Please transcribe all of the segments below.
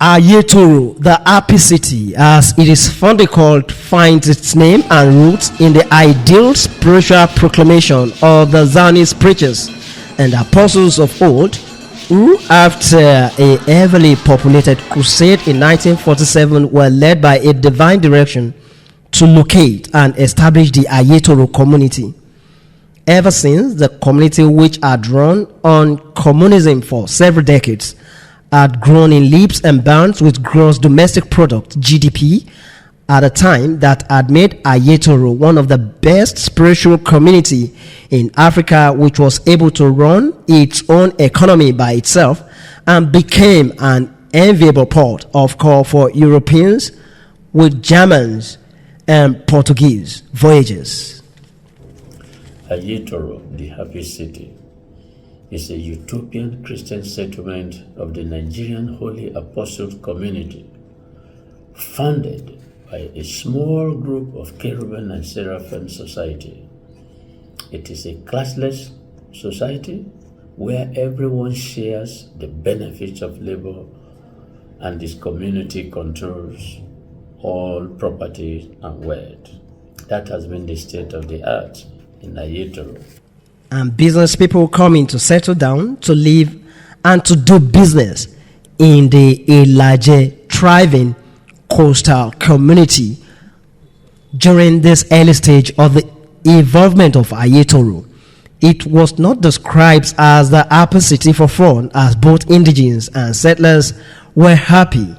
Aiyetoro, the happy city, as it is fondly called, finds its name and roots in the ideal spiritual proclamation of the Zionist preachers and apostles of old, who, after a heavily populated crusade in 1947, were led by a divine direction to locate and establish the Aiyetoro community. Ever since, the community, which had run on communism for several decades, had grown in leaps and bounds with gross domestic product (GDP) at a time that had made Aiyetoro one of the best spiritual community in Africa, which was able to run its own economy by itself and became an enviable port of call for Europeans with Germans and Portuguese voyages. Aiyetoro, the happy city, is a utopian Christian settlement of the Nigerian Holy Apostles community, founded by a small group of cherubim and seraphim society. It is a classless society where everyone shares the benefits of labor, and this community controls all property and wealth. That has been the state of the art in Aiyetoro. And business people coming to settle down, to live, and to do business in the Ilaje thriving coastal community during this early stage of the involvement of Aiyetoro. It was not described as the happy city for fun, as both indigenes and settlers were happy.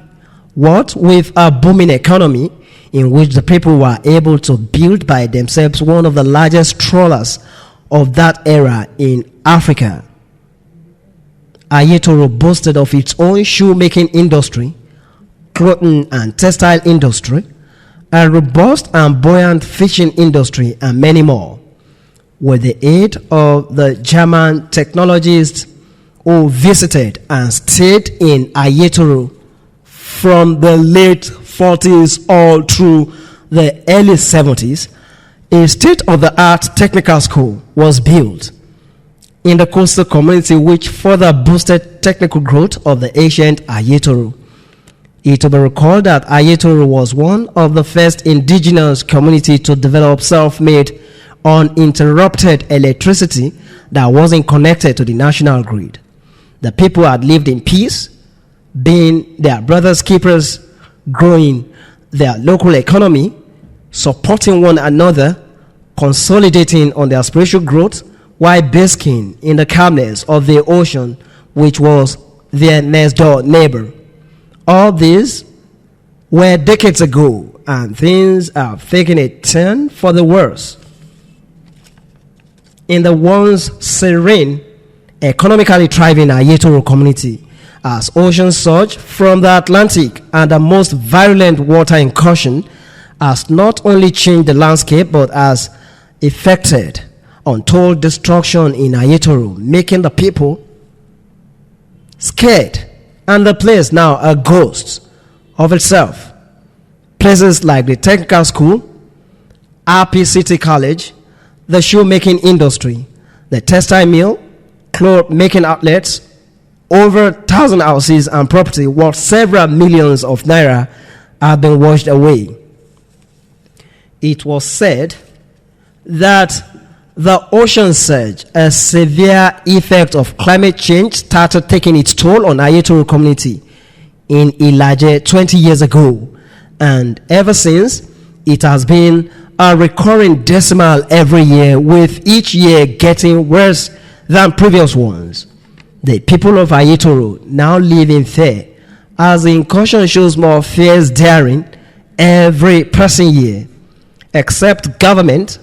What with a booming economy in which the people were able to build by themselves one of the largest trawlers of that era in Africa. Aiyetoro boasted of its own shoemaking industry, clothing and textile industry, a robust and buoyant fishing industry, and many more. With the aid of the German technologists who visited and stayed in Aiyetoro from the late 40s all through the early 70s, a state-of-the-art technical school was built in the coastal community, which further boosted technical growth of the ancient Aiyetoro. It will be recalled that Aiyetoro was one of the first indigenous community to develop self-made, uninterrupted electricity that wasn't connected to the national grid. The people had lived in peace, being their brothers' keepers, growing their local economy, supporting one another, consolidating on their spiritual growth, while basking in the calmness of the ocean, which was their next door neighbor. All these were decades ago, and things are taking a turn for the worse. In the once serene, economically thriving Aiyetoro community, as oceans surge from the Atlantic and the most virulent water incursion has not only changed the landscape but has effected untold destruction in Aiyetoro, making the people scared and the place now a ghost of itself. Places like the technical school, RP City College, the shoemaking industry, the textile mill, cloth making outlets, over 1,000 houses and property worth several millions of naira have been washed away. It was said that the ocean surge, a severe effect of climate change, started taking its toll on Aiyetoro community in Ilaje 20 years ago, and ever since it has been a recurring decimal every year, with each year getting worse than previous ones. The people of Aiyetoro now live in fear, as the incursion shows more fierce daring every passing year, except government,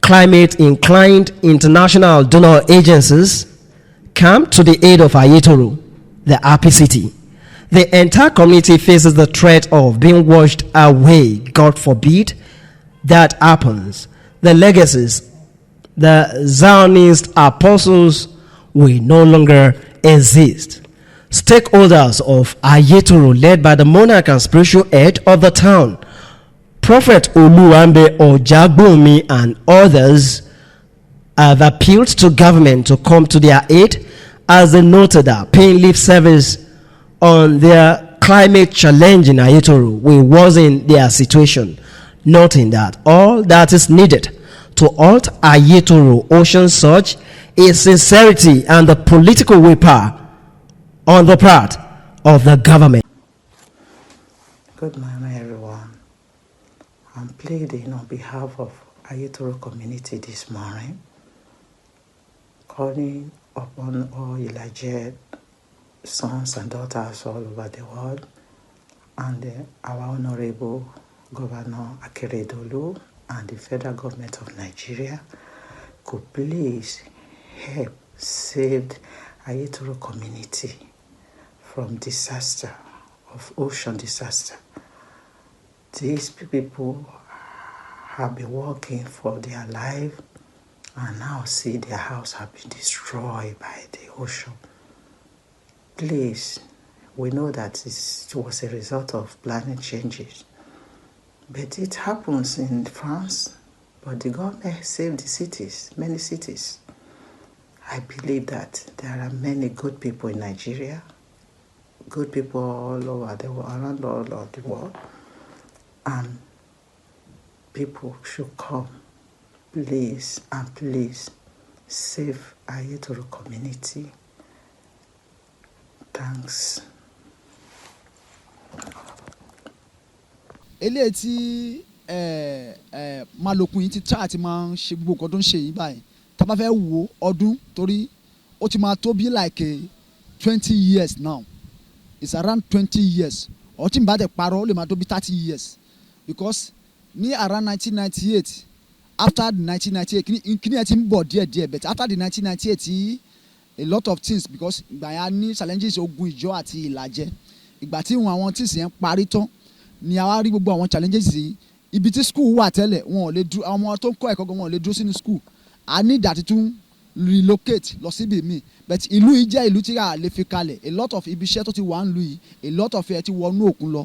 climate-inclined international donor agencies come to the aid of Aiyetoro, the happy city. The entire community faces the threat of being washed away. God forbid that happens. The legacies, the Zionist apostles, will no longer exist. Stakeholders of Aiyetoro, led by the monarch and spiritual head of the town, Prophet Oluwambe Ojagbumi, and others, have appealed to government to come to their aid, as they noted that paying lip service on their climate challenge in Aiyetoro will worsen their situation, noting that all that is needed to halt Aiyetoro ocean surge is sincerity and the political willpower on the part of the government. Good morning, everyone. I'm pleading on behalf of Aiyetoro community this morning, calling upon all Ilaje sons and daughters all over the world, and our Honorable Governor Akeredolu and the federal government of Nigeria could please help save Aiyetoro community from disaster, of ocean disaster. These people have been working for their life and now see their house have been destroyed by the ocean. Please, we know that it was a result of climate changes, but it happens in France, but the government saved the cities, many cities. I believe that there are many good people in Nigeria, good people all over the world, around all over the world, and people should come, please and please, save Aiyetoro community. Thanks. eléyìí tí malokun yìí ti tá àti máa ń ṣe gbogbo nǹkan tó ń ṣe yìí báyìí tá a bá fẹ́ wo ọdún torí ó ti máa tó bí like 20 years now, it's around 20 years or tí n bá dẹ̀ parọ́ ó lè máa tó bí 30 years because ní around 1998 after the 1998 kíní ẹ ti ń bọ̀ díẹ̀díẹ̀ but after the 1998 a lot of things because ìgbà yẹn ní challenges ogun ìjọ àti ìlàjẹ ìgbà tí àwọn things yẹn parí tán ni a wá rí gbogbo àwọn challenges yìí ibi tí school wà tẹ́lẹ̀ wọn ò lè dúró àwọn ọmọ tó ń kọ́ ẹ̀kọ́ gan wọn ò lè dúró sínú school a ní ìdàtí tún relocate lọ síbi míì but ìlú yìí jẹ́ ìlú tí a lè fi kalẹ̀ a lot of ibi iṣẹ́ tó ti wà ń lu yìí a lot of ẹ̀ ti wọnú òkun lọ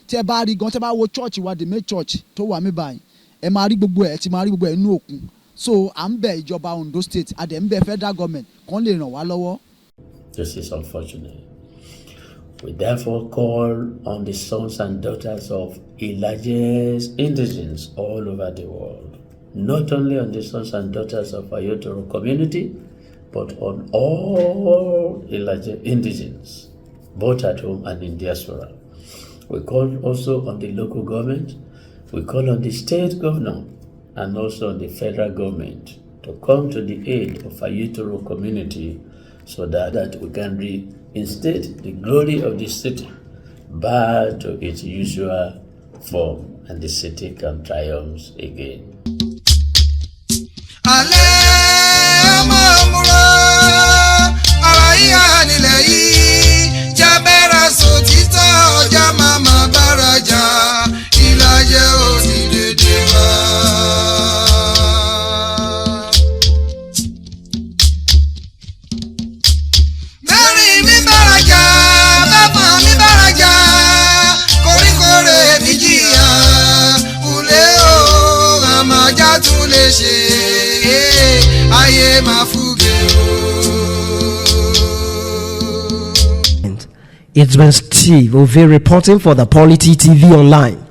tí ẹ bá rí gan tí ẹ bá wo church wa the main church tó wà mí báyìí ẹ máa rí gbogbo ẹ̀ ti máa rí gbogbo ẹ̀ nínú òkun so à ń bẹ ìjọba Ondo state àdẹ̀ ń bẹ federal government kan lè ràn wá lọ́wọ́. This is unfortunate. We therefore call on the sons and daughters of Ilaje's indigents all over the world, not only on the sons and daughters of Aiyetoro community, but on all Ilaje indigents, both at home and in diaspora. We call also on the local government, we call on the state governor, and also on the federal government to come to the aid of Aiyetoro community so that we can reinstate the glory of the city back to its usual form and the city can triumph again. It's been Steve Ove reporting for the Polity TV Online.